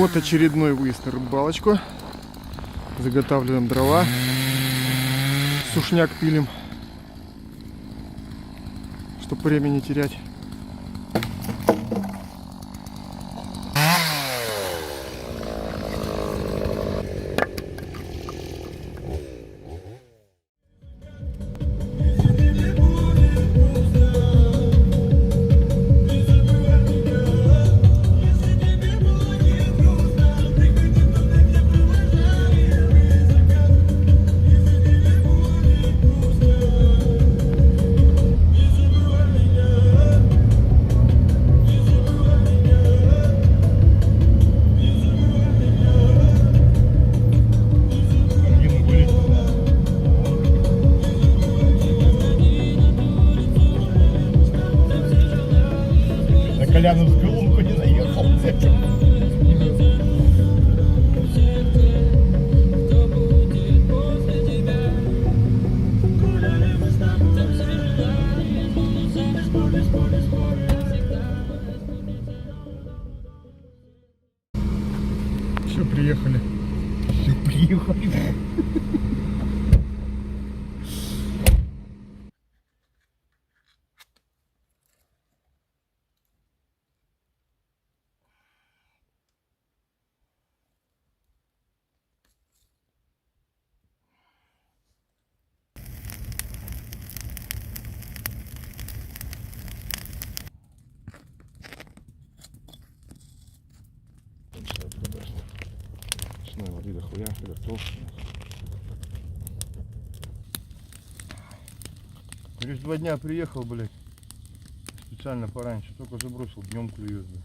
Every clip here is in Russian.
Вот очередной выезд на рыбалочку. Заготавливаем дрова. Сушняк пилим, чтобы время не терять. Коляну в колонку не наехал. Все, приехали. Все, приехали. Речной воды дохуя, готов. Через 2 дня приехал, блядь. Специально пораньше, только забросил, днем клюет, блядь.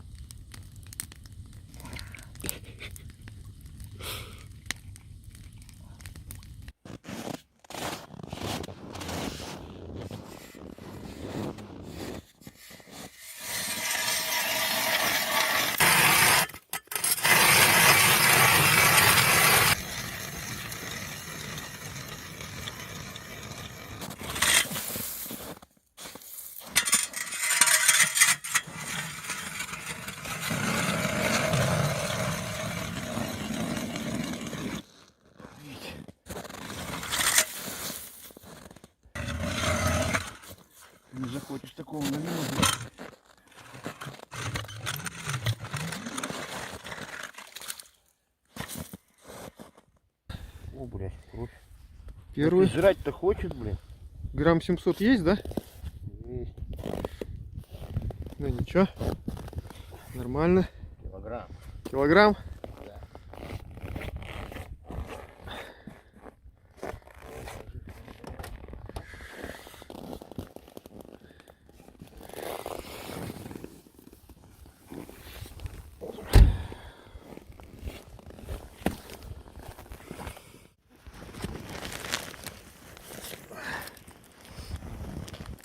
Не захочешь такого на минуту. О, блядь, кровь. Первый. Жрать-то хочет, блин. Грамм 700 есть, да? Есть. Ну ничего. Нормально. Килограмм. Килограмм? Да.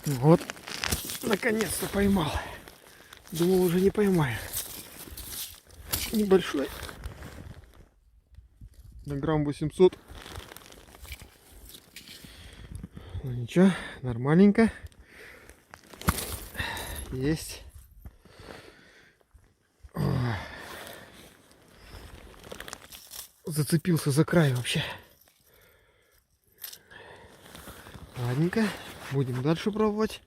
Вот. Наконец-то поймал. Думал, уже не поймаю. Небольшой. На грамм 800. Ну ничего, нормальненько. Есть. Зацепился за край вообще. Ладненько. Будем дальше пробовать.